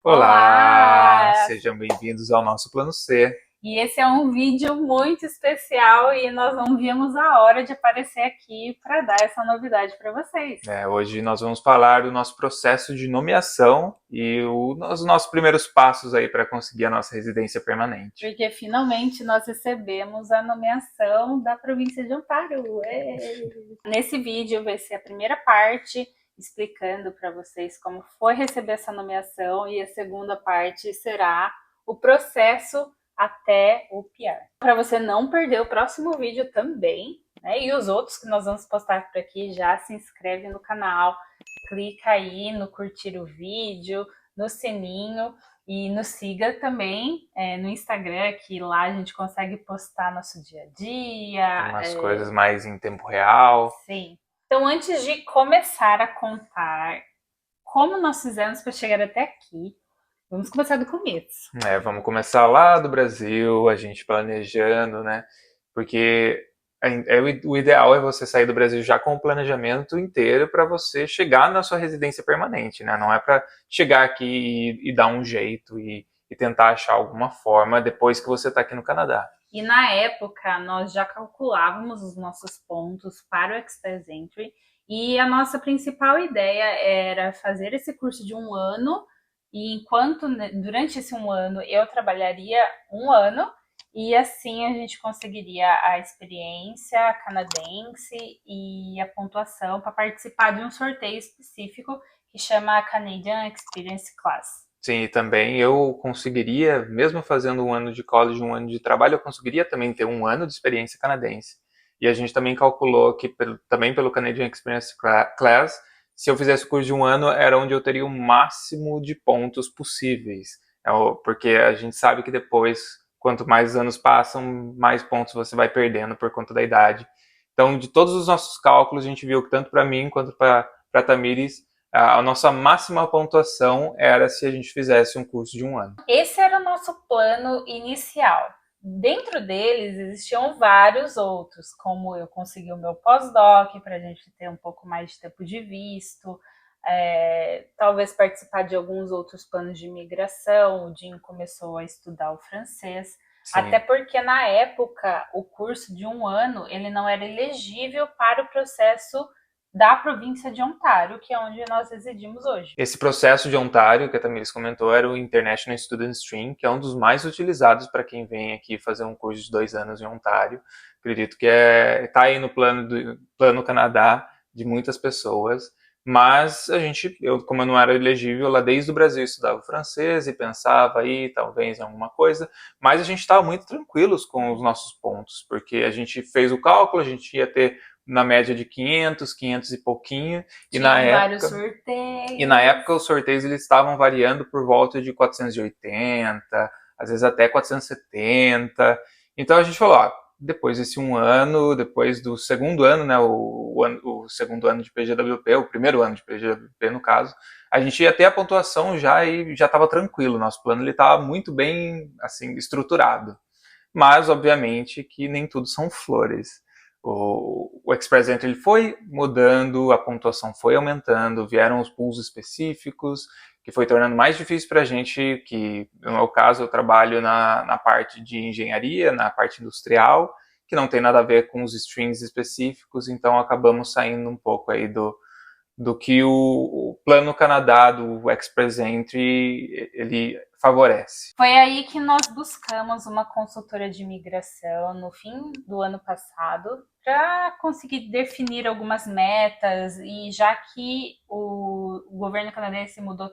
Olá, Olá! sejam bem-vindos ao nosso Plano C. E esse é um vídeo muito especial e nós não vimos a hora de aparecer aqui para dar essa novidade para vocês. Hoje nós vamos falar do nosso processo de nomeação e os nossos primeiros passos aí para conseguir a nossa residência permanente. Porque finalmente nós recebemos a nomeação da província de Ontário. Nesse vídeo vai ser a primeira parte explicando para vocês como foi receber essa nomeação e a segunda parte será o processo até o PR. Para você não perder o próximo vídeo também, né, e os outros que nós vamos postar por aqui, já se inscreve no canal, clica aí no curtir o vídeo, no sininho e nos siga também no Instagram, que lá a gente consegue postar nosso dia a dia. Tem umas coisas mais em tempo real. Sim. Então, antes de começar a contar como nós fizemos para chegar até aqui, vamos começar do começo. Vamos começar lá do Brasil, a gente planejando, né? Porque o ideal é você sair do Brasil já com o planejamento inteiro para você chegar na sua residência permanente, né? Não é para chegar aqui e dar um jeito e tentar achar alguma forma depois que você está aqui no Canadá. E na época, nós já calculávamos os nossos pontos para o Express Entry e a nossa principal ideia era fazer esse curso de 1 ano e durante esse 1 ano, eu trabalharia 1 ano e assim a gente conseguiria a experiência canadense e a pontuação para participar de um sorteio específico que chama Canadian Experience Class. Sim, e também eu conseguiria, mesmo fazendo 1 ano de college, 1 ano de trabalho, eu conseguiria também ter 1 ano de experiência canadense. E a gente também calculou que, também pelo Canadian Experience Class, se eu fizesse o curso de 1 ano, era onde eu teria o máximo de pontos possíveis. Porque a gente sabe que depois, quanto mais anos passam, mais pontos você vai perdendo por conta da idade. Então, de todos os nossos cálculos, a gente viu que tanto para mim quanto para a Tamires, a nossa máxima pontuação era se a gente fizesse um curso de 1 ano. Esse era o nosso plano inicial. Dentro deles existiam vários outros, como eu consegui o meu pós-doc para a gente ter um pouco mais de tempo de visto, talvez participar de alguns outros planos de imigração. O Jim começou a estudar o francês, Sim. Até porque na época o curso de 1 ano ele não era elegível para o processo da província de Ontário, que é onde nós residimos hoje. Esse processo de Ontário, que a Tamiris comentou, era o International Student Stream, que é um dos mais utilizados para quem vem aqui fazer um curso de 2 anos em Ontário. Acredito que está aí no plano Canadá de muitas pessoas. Mas como eu não era elegível, lá desde o Brasil estudava francês e pensava aí talvez em alguma coisa, mas a gente estava muito tranquilos com os nossos pontos, porque a gente fez o cálculo, a gente ia ter na média de 500 e pouquinho. Vários sorteios. E na época os sorteios eles estavam variando por volta de 480, às vezes até 470. Então a gente falou, ó, depois desse 1 ano, depois do segundo ano, né, o segundo ano de PGWP, o primeiro ano de PGWP no caso, a gente ia ter a pontuação já e já estava tranquilo. Nosso plano ele estava muito bem assim estruturado. Mas obviamente que nem tudo são flores. O Express Entry ele foi mudando, a pontuação foi aumentando, vieram os pools específicos, que foi tornando mais difícil para a gente, que no meu caso eu trabalho na parte de engenharia, na parte industrial, que não tem nada a ver com os streams específicos, então acabamos saindo um pouco aí do que o Plano Canadá, do Express Entry, ele favorece. Foi aí que nós buscamos uma consultora de imigração no fim do ano passado para conseguir definir algumas metas, e já que o governo canadense mudou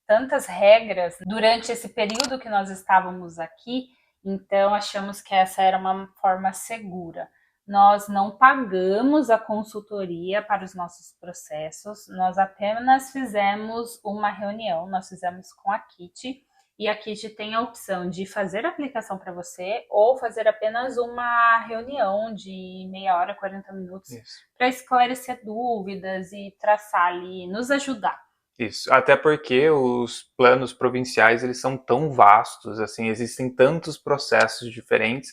tantas regras durante esse período que nós estávamos aqui, então achamos que essa era uma forma segura. Nós não pagamos a consultoria para os nossos processos, nós apenas fizemos uma reunião, nós fizemos com a Kitty, e a Kitty tem a opção de fazer a aplicação para você ou fazer apenas uma reunião de meia hora, 40 minutos, para esclarecer dúvidas e traçar ali, nos ajudar. Isso, até porque os planos provinciais eles são tão vastos, assim, existem tantos processos diferentes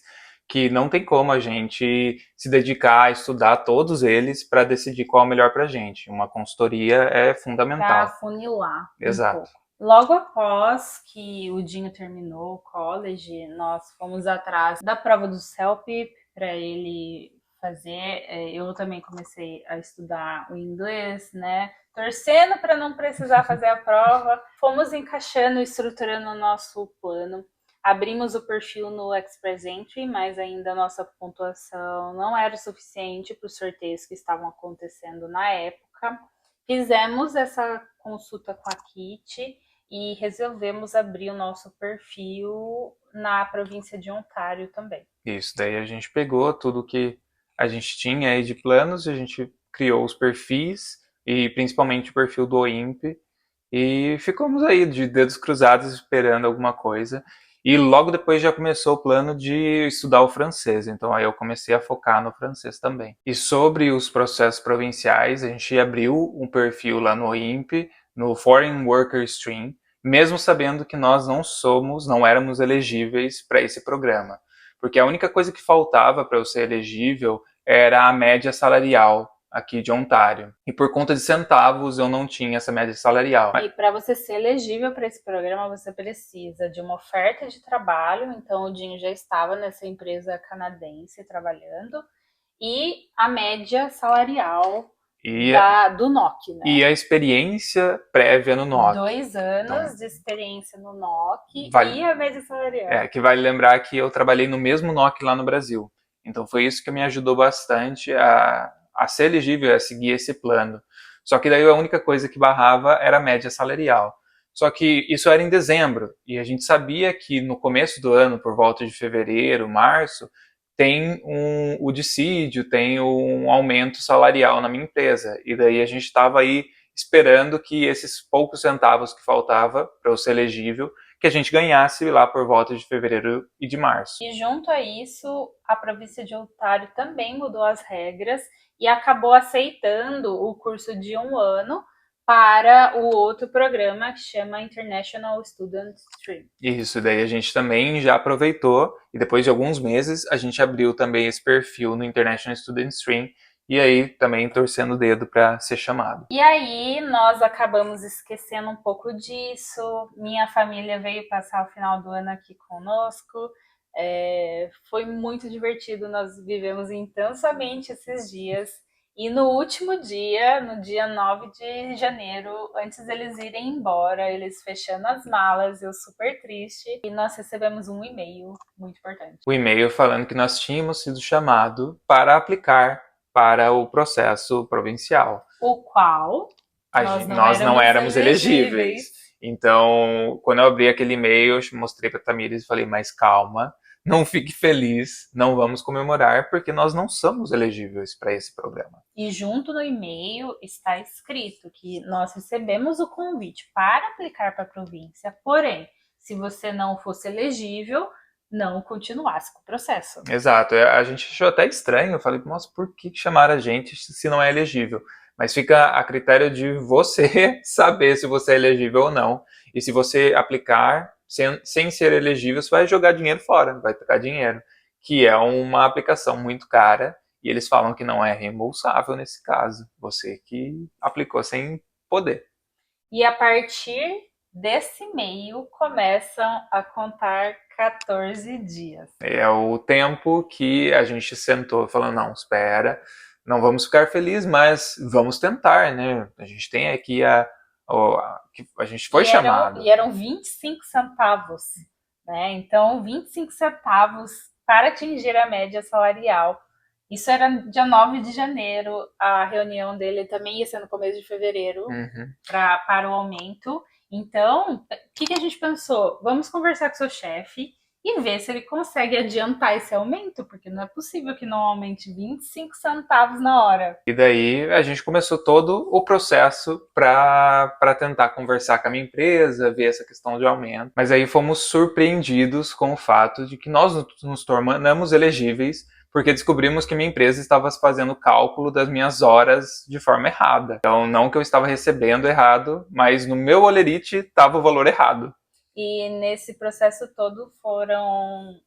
que não tem como a gente se dedicar a estudar todos eles para decidir qual é o melhor para a gente. Uma consultoria é fundamental. Para funilar. Exato. Logo após que o Dinho terminou o college, nós fomos atrás da prova do CELP para ele fazer. Eu também comecei a estudar o inglês, né? Torcendo para não precisar fazer a prova. Fomos encaixando, estruturando o nosso plano. Abrimos o perfil no Express Entry, mas ainda a nossa pontuação não era suficiente para os sorteios que estavam acontecendo na época. Fizemos essa consulta com a Kit e resolvemos abrir o nosso perfil na província de Ontário também. Isso, daí a gente pegou tudo que a gente tinha aí de planos, a gente criou os perfis, e principalmente o perfil do OIMP, e ficamos aí de dedos cruzados esperando alguma coisa. E logo depois já começou o plano de estudar o francês, então aí eu comecei a focar no francês também. E sobre os processos provinciais, a gente abriu um perfil lá no OIMP, no Foreign Worker Stream, mesmo sabendo que nós não éramos elegíveis para esse programa. Porque a única coisa que faltava para eu ser elegível era a média salarial aqui de Ontário. E por conta de centavos eu não tinha essa média salarial. E para você ser elegível para esse programa, você precisa de uma oferta de trabalho. Então, o Dinho já estava nessa empresa canadense trabalhando. E a média salarial do NOC, né? E a experiência prévia no NOC. 2 anos de experiência no NOC e a média salarial. Que vale lembrar que eu trabalhei no mesmo NOC lá no Brasil. Então foi isso que me ajudou bastante a ser elegível, a seguir esse plano. Só que daí a única coisa que barrava era a média salarial. Só que isso era em dezembro, e a gente sabia que no começo do ano, por volta de fevereiro, março, tem o dissídio, tem um aumento salarial na minha empresa. E daí a gente estava aí esperando que esses poucos centavos que faltava para eu ser elegível, que a gente ganhasse lá por volta de fevereiro e de março. E junto a isso, a província de Ontário também mudou as regras e acabou aceitando o curso de 1 ano para o outro programa que chama International Student Stream. Isso, daí a gente também já aproveitou e depois de alguns meses a gente abriu também esse perfil no International Student Stream e aí também torcendo o dedo para ser chamado. E aí nós acabamos esquecendo um pouco disso. Minha família veio passar o final do ano aqui conosco. Foi muito divertido, nós vivemos intensamente esses dias. E no último dia, no dia 9 de janeiro, antes deles irem embora, eles fechando as malas, eu super triste, e nós recebemos um e-mail muito importante. O e-mail falando que nós tínhamos sido chamados para aplicar para o processo provincial. O qual nós não éramos elegíveis. Então, quando eu abri aquele e-mail, eu mostrei para a Tamires e falei, mas calma, não fique feliz, não vamos comemorar, porque nós não somos elegíveis para esse programa. E junto no e-mail está escrito que nós recebemos o convite para aplicar para a província, porém, se você não fosse elegível, não continuasse com o processo. Exato, a gente achou até estranho, eu falei, nossa, por que chamar a gente se não é elegível? Mas fica a critério de você saber se você é elegível ou não. E se você aplicar sem ser elegível, você vai jogar dinheiro fora, vai pegar dinheiro, que é uma aplicação muito cara, e eles falam que não é reembolsável nesse caso, você que aplicou sem poder. E a partir desse e-mail começam a contar 14 dias. É o tempo que a gente sentou falando, não, espera, não vamos ficar felizes, mas vamos tentar, né? A gente tem aqui a gente foi chamado. E eram 25 centavos, né? Então, 25 centavos para atingir a média salarial. Isso era dia 9 de janeiro, a reunião dele também ia ser no começo de fevereiro para o aumento. Então, o que a gente pensou? Vamos conversar com o seu chefe e ver se ele consegue adiantar esse aumento, porque não é possível que não aumente 25 centavos na hora. E daí a gente começou todo o processo para tentar conversar com a minha empresa, ver essa questão de aumento. Mas aí fomos surpreendidos com o fato de que nós nos tornamos elegíveis porque descobrimos que minha empresa estava fazendo cálculo das minhas horas de forma errada. Então, não que eu estava recebendo errado, mas no meu Olerite estava o valor errado. E nesse processo todo foram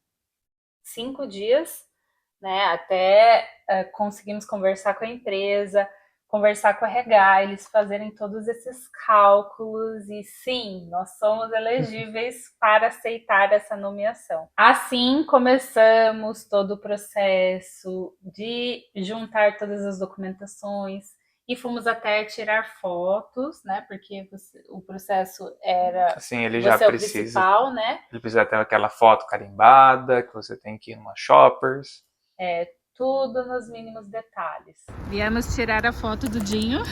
5 dias, né, até conseguimos conversar com a empresa, conversar com o RH, eles fazerem todos esses cálculos e sim, nós somos elegíveis para aceitar essa nomeação. Assim começamos todo o processo de juntar todas as documentações e fomos até tirar fotos, né? Porque o processo era Assim, ele já você é o precisa, principal, né? ele precisa ter aquela foto carimbada, que você tem que ir numa shoppers. Tudo nos mínimos detalhes. Viemos tirar a foto do Dinho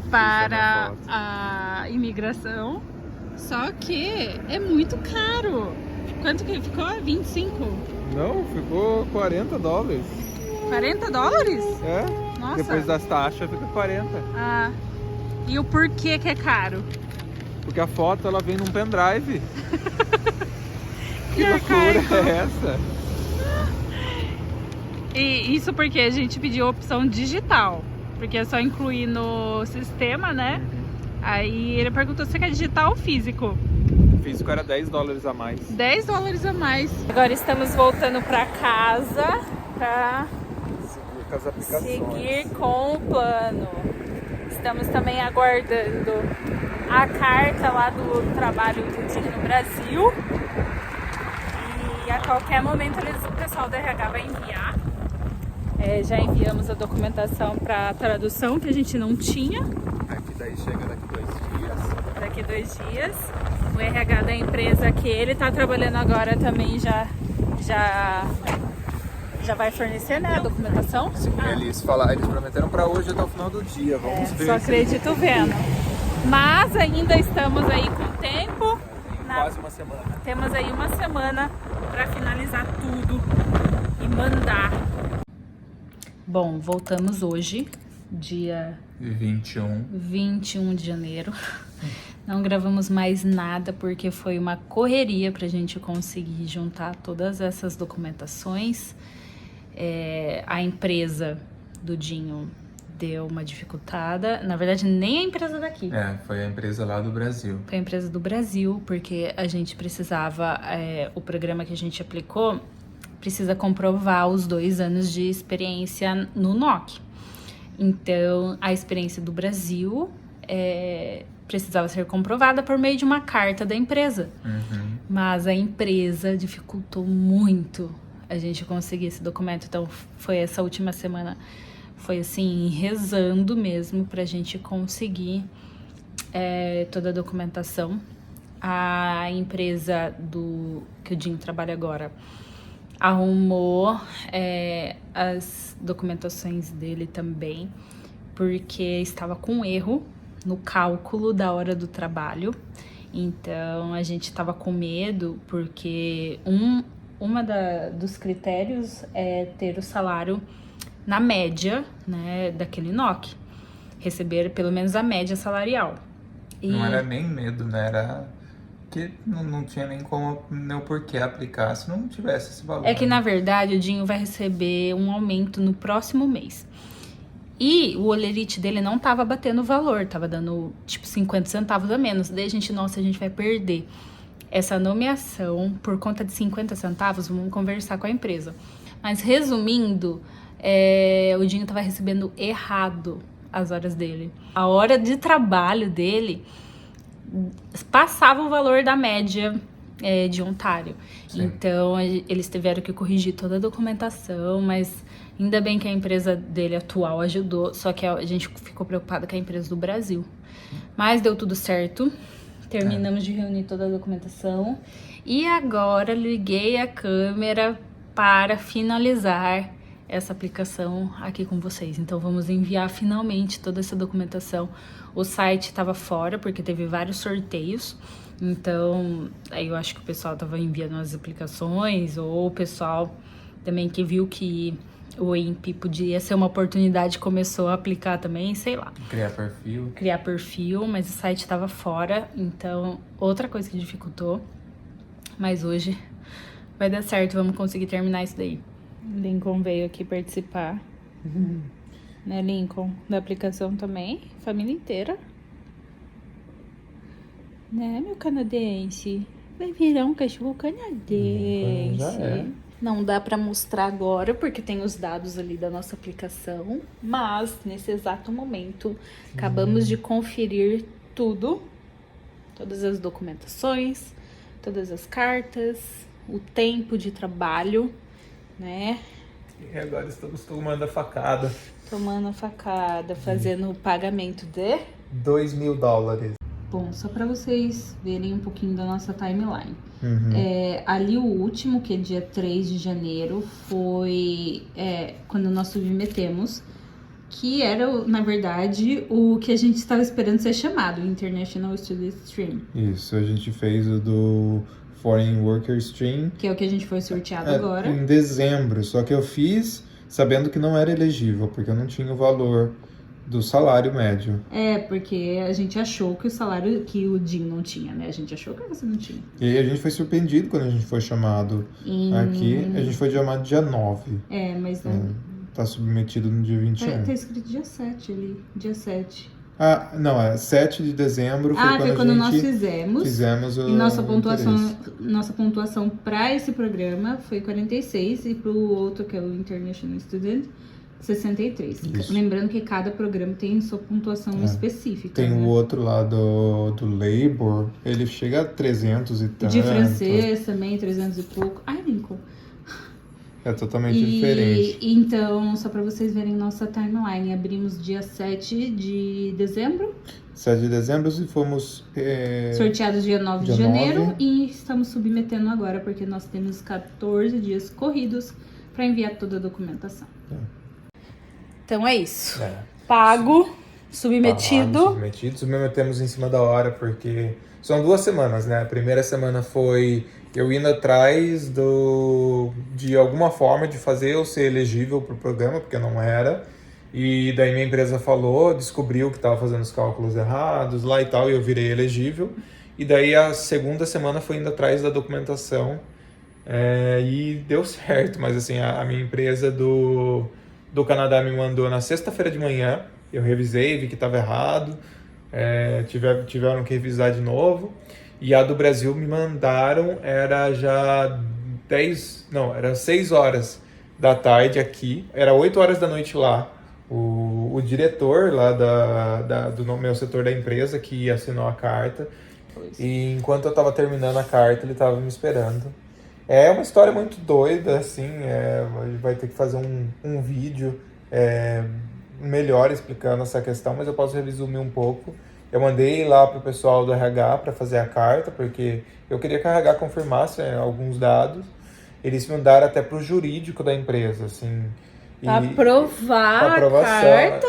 para a imigração, só que é muito caro. Quanto que ficou? 25? Não, ficou $40. 40 dólares? É? Nossa. Depois das taxas fica 40. Ah, e o porquê que é caro? Porque a foto ela vem num pendrive. Que loucura é essa? E isso porque a gente pediu a opção digital, porque é só incluir no sistema, né? Aí ele perguntou se quer digital ou físico. O físico era $10 a mais. 10 dólares a mais. Agora estamos voltando para casa para Seguir com as aplicações. seguir com o plano. Estamos também aguardando a carta lá do trabalho do Dinho no Brasil. E a qualquer momento o pessoal do RH vai enviar. Já enviamos a documentação para tradução que a gente não tinha. Aqui daí chega daqui 2 dias. Daqui 2 dias. O RH da empresa que ele está trabalhando agora também já vai fornecer, né, a documentação. Sim, eles prometeram para hoje até o final do dia. Vamos ver. Só acredito vendo. Mas ainda estamos aí com tempo. Quase uma semana. Temos aí uma semana para finalizar tudo e mandar. Bom, voltamos hoje, dia 21 de janeiro. Não gravamos mais nada porque foi uma correria pra gente conseguir juntar todas essas documentações. A empresa do Dinho deu uma dificultada. Na verdade, nem a empresa daqui. Foi a empresa lá do Brasil. Foi a empresa do Brasil, porque a gente precisava, o programa que a gente aplicou precisa comprovar os 2 anos de experiência no NOC. Então, a experiência do Brasil precisava ser comprovada por meio de uma carta da empresa. Mas a empresa dificultou muito a gente conseguir esse documento. Então, foi essa última semana, foi assim, rezando mesmo pra gente conseguir toda a documentação. A empresa que o Dinho trabalha agora arrumou as documentações dele também, porque estava com erro no cálculo da hora do trabalho. Então a gente estava com medo, porque dos critérios é ter o salário na média, né, daquele NOC, receber pelo menos a média salarial. Não era nem medo, né? Era que não tinha nem o porquê aplicar se não tivesse esse valor. É que, na verdade, o Dinho vai receber um aumento no próximo mês. E o olerite dele não tava batendo o valor, tava dando, tipo, 50 centavos a menos. Daí a gente vai perder essa nomeação por conta de 50 centavos, vamos conversar com a empresa. Mas, resumindo, o Dinho tava recebendo errado as horas dele. A hora de trabalho dele passava o valor da média de Ontário. Sim. Então, eles tiveram que corrigir toda a documentação, mas ainda bem que a empresa dele atual ajudou, só que a gente ficou preocupado com a empresa do Brasil. Mas deu tudo certo, terminamos de reunir toda a documentação e agora liguei a câmera para finalizar essa aplicação aqui com vocês. Então vamos enviar finalmente toda essa documentação. O site estava fora porque teve vários sorteios, então aí eu acho que o pessoal estava enviando as aplicações, ou o pessoal também que viu que o INPE podia ser uma oportunidade, começou a aplicar também, sei lá. Criar perfil, mas o site estava fora, então outra coisa que dificultou. Mas hoje vai dar certo, vamos conseguir terminar isso daí. Lincoln veio aqui participar, né, Lincoln? Da aplicação também, família inteira. Né, meu canadense? Vai virar um cachorro canadense. Já é. Não dá para mostrar agora porque tem os dados ali da nossa aplicação, mas nesse exato momento acabamos de conferir tudo, todas as documentações, todas as cartas, o tempo de trabalho, né? E agora estamos tomando a facada. Tomando a facada, fazendo o pagamento de... $2.000. Bom, só para vocês verem um pouquinho da nossa timeline. Uhum. Ali o último, que é dia 3 de janeiro, foi quando nós submetemos, que era, na verdade, o que a gente estava esperando ser chamado, International Student Stream. Isso, a gente fez o do Foreign Worker Stream. Que é o que a gente foi sorteado agora. Em dezembro, só que eu fiz sabendo que não era elegível, porque eu não tinha o valor do salário médio. Porque a gente achou que o salário que o Jim não tinha, né? A gente achou que você não tinha. E aí a gente foi surpreendido quando a gente foi chamado aqui. A gente foi chamado dia 9. Mas... Tá submetido no dia 21. Tá escrito dia 7 ali, dia 7. Ah, não, 7 de dezembro foi quando nós fizemos o e nossa pontuação para esse programa foi 46 e para o outro, que é o International Student, 63. Isso. Lembrando que cada programa tem sua pontuação específica. Tem né? o outro lá do Labor, ele chega a 300 e tanto. De francês também, 300 e pouco. Ai, Lincoln. É totalmente diferente. Então, só para vocês verem nossa timeline, abrimos dia 7 de dezembro. 7 de dezembro e fomos... sorteados dia 9 de janeiro. E estamos submetendo agora, porque nós temos 14 dias corridos para enviar toda a documentação. Então é isso. Pago, submetido. Submetemos em cima da hora, porque são 2 semanas, né? A primeira semana foi eu indo atrás de alguma forma de fazer eu ser elegível para o programa, porque eu não era. E daí minha empresa descobriu que estava fazendo os cálculos errados lá e tal, e eu virei elegível. E daí a segunda semana foi indo atrás da documentação e deu certo. Mas assim, a minha empresa do Canadá me mandou na sexta-feira de manhã, eu revisei, vi que estava errado, tiveram que revisar de novo. E a do Brasil me mandaram, era já 6 horas da tarde aqui, era 8 horas da noite lá. O diretor lá do meu setor da empresa que assinou a carta, e enquanto eu estava terminando a carta, ele estava me esperando. É uma história muito doida, assim, vai ter que fazer um vídeo melhor explicando essa questão, mas eu posso resumir um pouco. Eu mandei lá pro pessoal do RH para fazer a carta, porque eu queria que a RH confirmasse alguns dados. Eles mandaram até pro jurídico da empresa, assim. Pra aprovar a carta,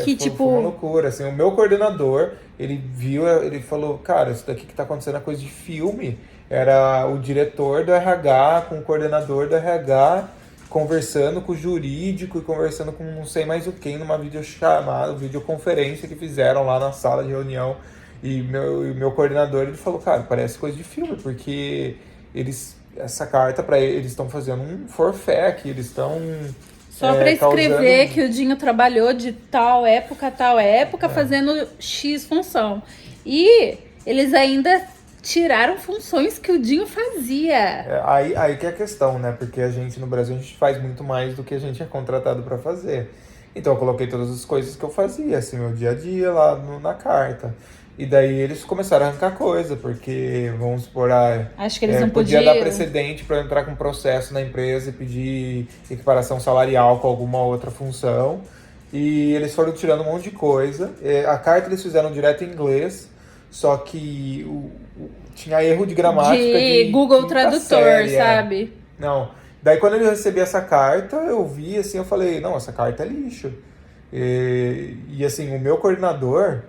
que foi uma loucura, assim. O meu coordenador, ele viu, ele falou, cara, isso daqui que tá acontecendo é coisa de filme. Era o diretor do RH com o coordenador do RH conversando com o jurídico e conversando com não sei mais o quem numa videochamada, videoconferência que fizeram lá na sala de reunião. E meu coordenador, ele falou, cara, parece coisa de filme, porque essa carta para eles estão fazendo um forfait aqui, eles estão... Só para escrever que o Dinho trabalhou de tal época a tal época fazendo X função. E eles ainda tiraram funções que o Dinho fazia. Aí que é a questão, né? Porque a gente no Brasil, a gente faz muito mais do que a gente é contratado para fazer. Então eu coloquei todas as coisas que eu fazia, assim, meu dia a dia lá na carta. E daí eles começaram a arrancar coisa, porque, vamos supor, acho que eles não podia podiam dar precedente para entrar com processo na empresa e pedir equiparação salarial com alguma outra função. E eles foram tirando um monte de coisa. A carta eles fizeram direto em inglês, só que tinha erro de gramática de Google Tradutor, série, sabe? Não. Daí quando eu recebi essa carta, eu vi assim, eu falei, não, essa carta é lixo. E assim, o meu coordenador,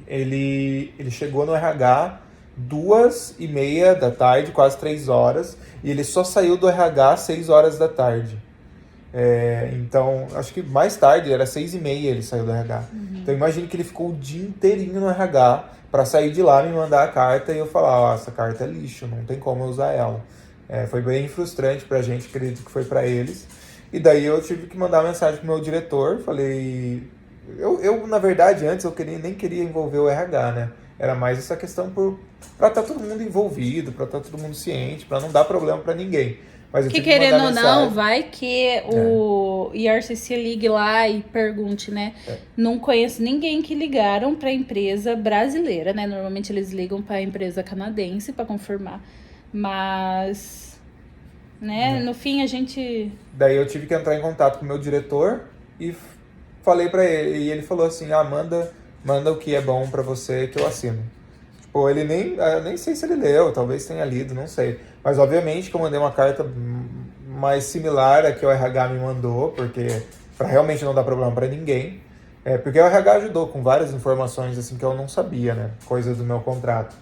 ele chegou no RH 2:30 da tarde, quase 3 horas, e ele só saiu do RH às 6 horas da tarde. Então, acho que mais tarde, era 6:30 ele saiu do RH. Então, imagine que ele ficou o dia inteirinho no RH para sair de lá, me mandar a carta e eu falar, essa carta é lixo, não tem como eu usar ela. Foi bem frustrante pra gente, acredito que foi pra eles. E daí eu tive que mandar uma mensagem pro meu diretor, falei... Eu na verdade, antes eu nem queria envolver o RH, né? Era mais essa questão pra estar todo mundo envolvido, pra estar todo mundo ciente, pra não dar problema pra ninguém. Mas eu Que tive que mandar querendo ou não, mensagem. vai que o IRCC ligue lá e pergunte, né? Não conheço ninguém que ligaram para empresa brasileira, né? Normalmente eles ligam para empresa canadense para confirmar. Mas, né, no fim a gente... Daí eu tive que entrar em contato com o meu diretor e falei pra ele. E ele falou assim, manda o que é bom pra você que eu assino. Tipo, ele eu nem sei se ele leu, talvez tenha lido, não sei. Mas obviamente que eu mandei uma carta mais similar à que o RH me mandou, porque pra realmente não dar problema pra ninguém. Porque o RH ajudou com várias informações assim que eu não sabia, né? Coisas do meu contrato.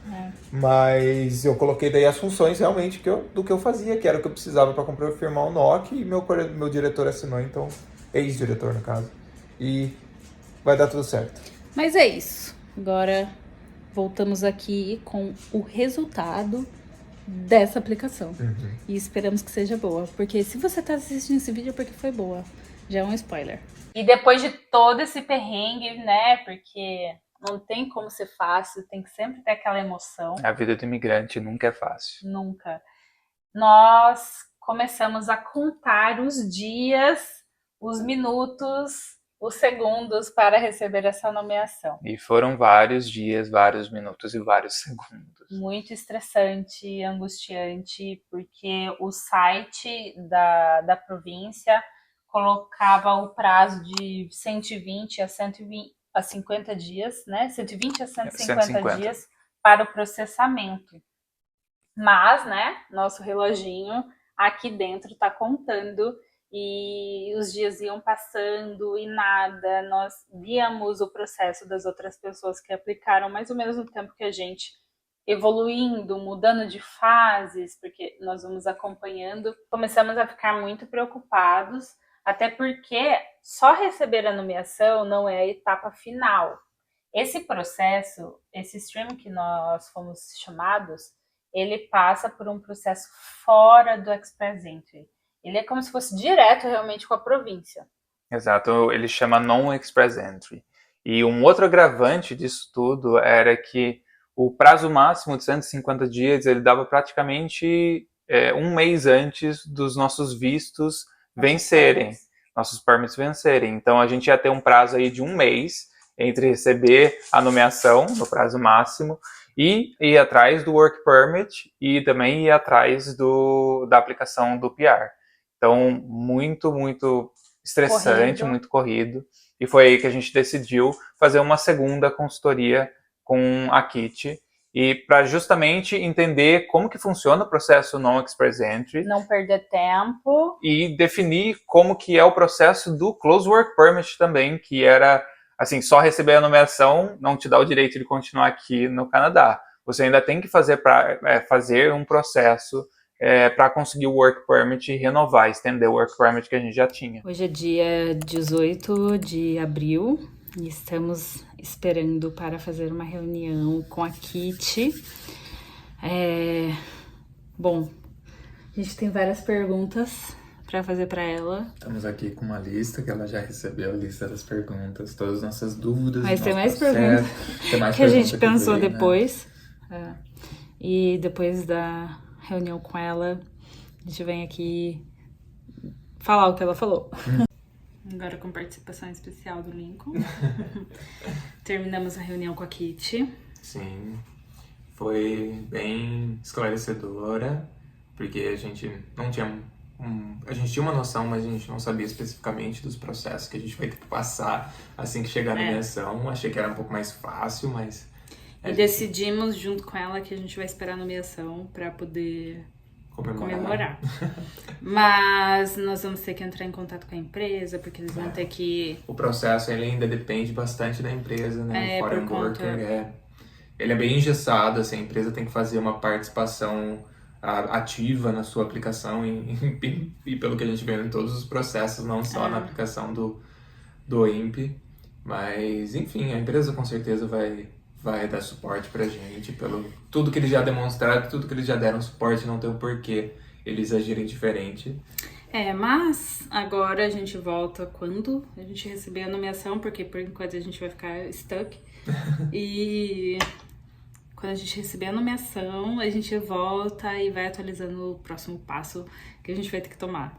Mas eu coloquei daí as funções realmente do que eu fazia, que era o que eu precisava para firmar o NOC, e meu diretor assinou, então, ex-diretor no caso. E vai dar tudo certo. Mas é isso. Agora voltamos aqui com o resultado dessa aplicação. E esperamos que seja boa. Porque se você tá assistindo esse vídeo é porque foi boa. Já é um spoiler. E depois de todo esse perrengue, né? Porque não tem como ser fácil, tem que sempre ter aquela emoção. A vida do imigrante nunca é fácil. Nunca. Nós começamos a contar os dias, os minutos, os segundos para receber essa nomeação. E foram vários dias, vários minutos e vários segundos. Muito estressante, angustiante, porque o site da província colocava o prazo de 120 a 50 dias, né? 120 a 150 dias para o processamento. Mas, né, nosso reloginho aqui dentro tá contando e os dias iam passando e nada. Nós víamos o processo das outras pessoas que aplicaram mais ou menos no tempo que a gente, evoluindo, mudando de fases, porque nós vamos acompanhando. Começamos a ficar muito preocupados, até porque só receber a nomeação não é a etapa final. Esse processo, esse stream que nós fomos chamados, ele passa por um processo fora do Express Entry. Ele é como se fosse direto realmente com a província. Exato, ele chama Non-Express Entry. E um outro agravante disso tudo era que o prazo máximo de 150 dias, ele dava praticamente um mês antes dos nossos vistos vencerem, nossos permits vencerem. Então a gente ia ter um prazo aí de um mês entre receber a nomeação, no prazo máximo, e ir atrás do Work Permit e também ir atrás da aplicação do PR. Então, muito estressante, muito corrido. E foi aí que a gente decidiu fazer uma segunda consultoria com a Kit, e para justamente entender como que funciona o processo Non-Express Entry. Não perder tempo. E definir como que é o processo do Close Work Permit também, que era, assim, só receber a nomeação não te dá o direito de continuar aqui no Canadá. Você ainda tem que fazer um processo para conseguir o Work Permit e renovar, estender o Work Permit que a gente já tinha. Hoje é dia 18 de abril e estamos esperando para fazer uma reunião com a Kit. Bom, a gente tem várias perguntas para fazer para ela. Estamos aqui com uma lista que ela já recebeu, a lista das perguntas, todas as nossas dúvidas. Mas tem mais perguntas que a gente pensou depois. Né? E depois da reunião com ela, a gente vem aqui falar o que ela falou. Agora com participação especial do Lincoln. Terminamos a reunião com a Kit. Sim, foi bem esclarecedora, porque a gente não tinha... a gente tinha uma noção, mas a gente não sabia especificamente dos processos que a gente vai ter que passar assim que chegar na nomeação. Achei que era um pouco mais fácil, mas... E decidimos junto com ela que a gente vai esperar a nomeação para poder comemorar. Mas nós vamos ter que entrar em contato com a empresa, porque eles vão ter que... O processo ele ainda depende bastante da empresa, né? O Foreign Worker ele é bem engessado, assim, a empresa tem que fazer uma participação ativa na sua aplicação e pelo que a gente vê em todos os processos, não só na aplicação do IMP. Mas, enfim, a empresa com certeza vai dar suporte pra gente, pelo tudo que eles já demonstraram, tudo que eles já deram suporte, não tem um porquê eles agirem diferente. Mas agora a gente volta quando a gente receber a nomeação, porque por enquanto a gente vai ficar stuck. E Quando a gente receber a nomeação, a gente volta e vai atualizando o próximo passo que a gente vai ter que tomar.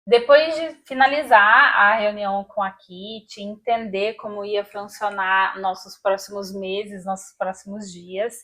Depois de finalizar a reunião com a Kit, entender como ia funcionar nossos próximos meses, nossos próximos dias,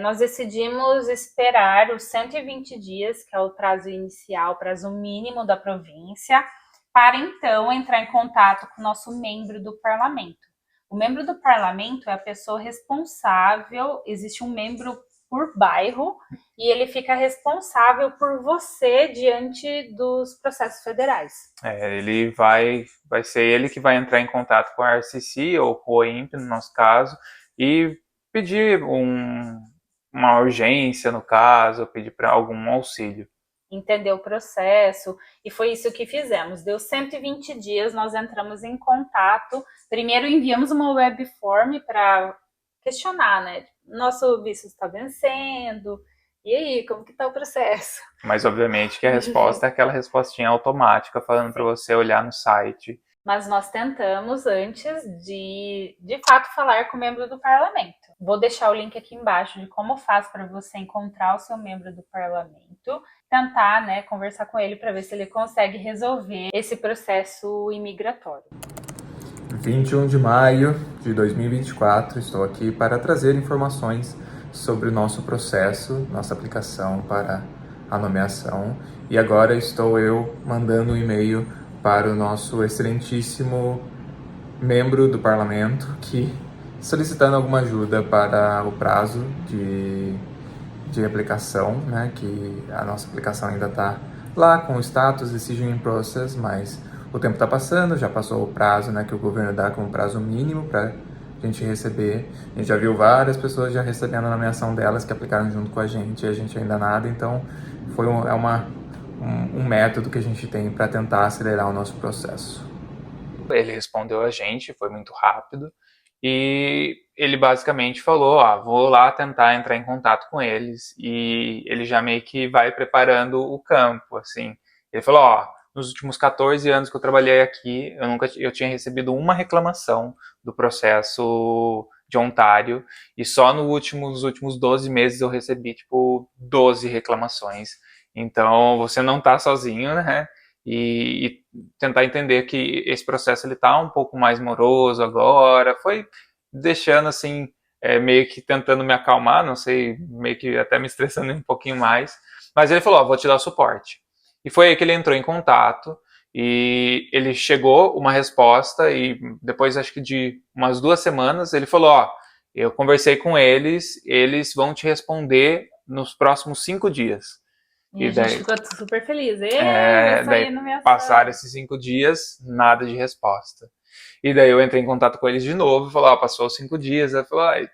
nós decidimos esperar os 120 dias, que é o prazo inicial, prazo mínimo da província, para então entrar em contato com o nosso membro do parlamento. O membro do parlamento é a pessoa responsável, existe um membro por bairro, e ele fica responsável por você diante dos processos federais. Ele vai ser ele que vai entrar em contato com a RCC ou com o INPE, no nosso caso, e pedir uma urgência, no caso, pedir para algum auxílio. Entender o processo, e foi isso que fizemos. Deu 120 dias, nós entramos em contato. Primeiro enviamos uma webform para questionar, né? Nosso visto está vencendo, e aí, como que está o processo? Mas obviamente que a resposta é aquela respostinha automática, falando para você olhar no site. Mas nós tentamos antes de fato falar com o membro do parlamento. Vou deixar o link aqui embaixo de como faz para você encontrar o seu membro do parlamento, tentar, né, conversar com ele para ver se ele consegue resolver esse processo imigratório. 21 de maio de 2024, estou aqui para trazer informações sobre o nosso processo, nossa aplicação para a nomeação. E agora estou eu mandando um e-mail para o nosso excelentíssimo membro do parlamento, que solicitando alguma ajuda para o prazo de aplicação, né, que a nossa aplicação ainda está lá com o status Decision in Process, mas o tempo está passando, já passou o prazo, né, que o governo dá como prazo mínimo para a gente receber. A gente já viu várias pessoas já recebendo a nomeação delas que aplicaram junto com a gente, e a gente ainda nada, então foi um método que a gente tem para tentar acelerar o nosso processo. Ele respondeu a gente, foi muito rápido, e ele basicamente falou, vou lá tentar entrar em contato com eles, e ele já meio que vai preparando o campo, assim. Ele falou, nos últimos 14 anos que eu trabalhei aqui, eu tinha recebido uma reclamação do processo de Ontário, e só nos últimos 12 meses eu recebi, 12 reclamações. Então, você não está sozinho, né? E tentar entender que esse processo ele tá um pouco mais moroso agora, foi deixando assim, meio que tentando me acalmar, não sei, meio que até me estressando um pouquinho mais, mas ele falou, vou te dar suporte. E foi aí que ele entrou em contato, e ele chegou uma resposta, e depois acho que de umas 2 semanas, ele falou, eu conversei com eles vão te responder nos próximos 5 dias. E a gente ficou super feliz. Daí passaram esses 5 dias, nada de resposta. E daí eu entrei em contato com eles de novo e falei, passou 5 dias. Aí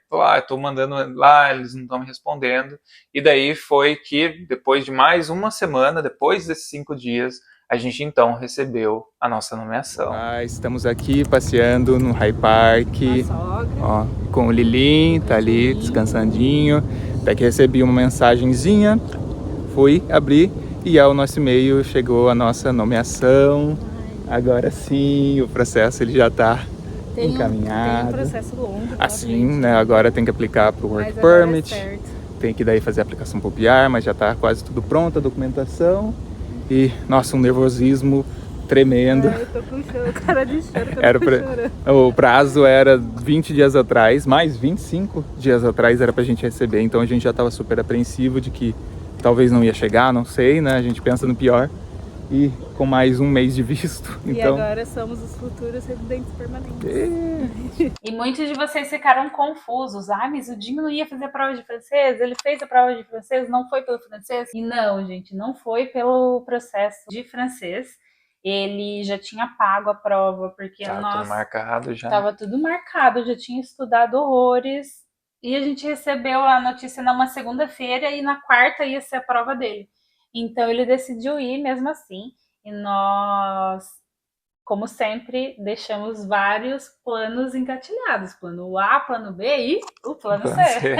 falou, eu tô mandando lá, eles não estão me respondendo. E daí foi que, depois de mais uma semana, depois desses 5 dias, a gente então recebeu a nossa nomeação. Estamos aqui passeando no High Park, com o Lilim, tá ali descansandinho. Até que recebi uma mensagenzinha, fui abrir e ao nosso e-mail chegou a nossa nomeação. Agora sim, o processo ele já está encaminhado. Tem um processo longo. Assim, né? Agora tem que aplicar para o Work Permit, tem que daí fazer a aplicação para o PR, mas já está quase tudo pronto, a documentação. E, nossa, um nervosismo tremendo. Eu tô com cara de choro, O prazo era 20 dias atrás, mais 25 dias atrás era pra gente receber, então a gente já estava super apreensivo de que talvez não ia chegar, não sei, né? A gente pensa no pior. E com mais um mês de visto. E então... agora somos os futuros residentes permanentes. E muitos de vocês ficaram confusos. Mas o Dinho não ia fazer a prova de francês? Ele fez a prova de francês? Não foi pelo francês? E não, gente, não foi pelo processo de francês. Ele já tinha pago a prova, porque tudo marcado já. Tava tudo marcado, já tinha estudado horrores. E a gente recebeu a notícia numa segunda-feira e na quarta ia ser a prova dele. Então ele decidiu ir mesmo assim, e nós, como sempre, deixamos vários planos engatilhados, plano A, plano B e o plano C.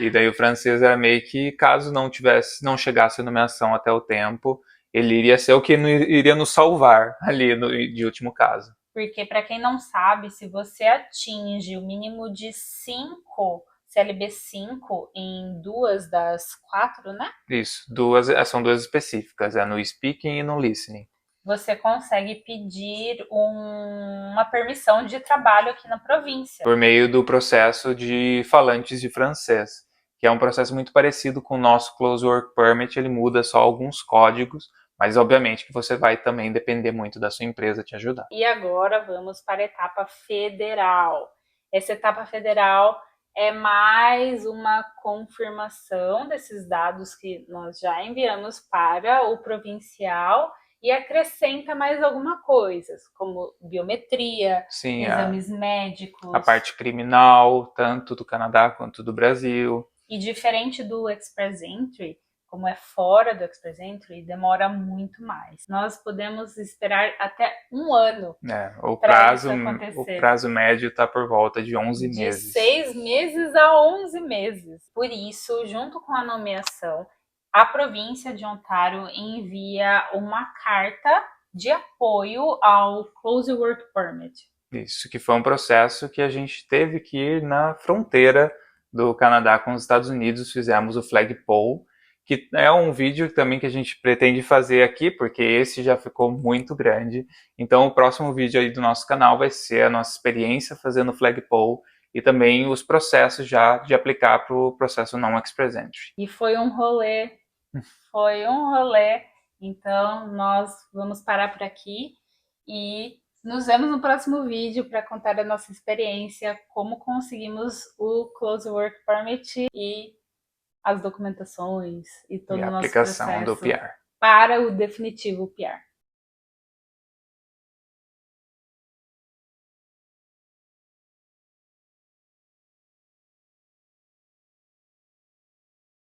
E daí o francês era meio que, caso não chegasse a nomeação até o tempo, ele iria ser o que iria nos salvar ali de último caso. Porque, para quem não sabe, se você atinge o mínimo de 5 CLB5 em 2 das 4, né? Isso, são duas específicas, é no speaking e no listening. Você consegue pedir uma permissão de trabalho aqui na província. Por meio do processo de falantes de francês, que é um processo muito parecido com o nosso Close Work Permit, ele muda só alguns códigos, mas obviamente que você vai também depender muito da sua empresa te ajudar. E agora vamos para a etapa federal. Essa etapa federal é mais uma confirmação desses dados que nós já enviamos para o provincial e acrescenta mais alguma coisa, como biometria, Sim, exames médicos. A parte criminal, tanto do Canadá quanto do Brasil. E diferente do Express Entry, como é fora do Express Entry, demora muito mais. Nós podemos esperar até um ano para isso acontecer. O prazo médio está por volta de 11 meses. De 6 meses a 11 meses. Por isso, junto com a nomeação, a província de Ontário envia uma carta de apoio ao Close Work Permit. Isso, que foi um processo que a gente teve que ir na fronteira do Canadá com os Estados Unidos, fizemos o flagpole, que é um vídeo também que a gente pretende fazer aqui, porque esse já ficou muito grande. Então o próximo vídeo aí do nosso canal vai ser a nossa experiência fazendo flagpole e também os processos já de aplicar para o processo não Express Entry. E foi um rolê, então nós vamos parar por aqui e nos vemos no próximo vídeo para contar a nossa experiência, como conseguimos o Close Work Permit e as documentações e todo o nosso processo do PR. para o definitivo PR.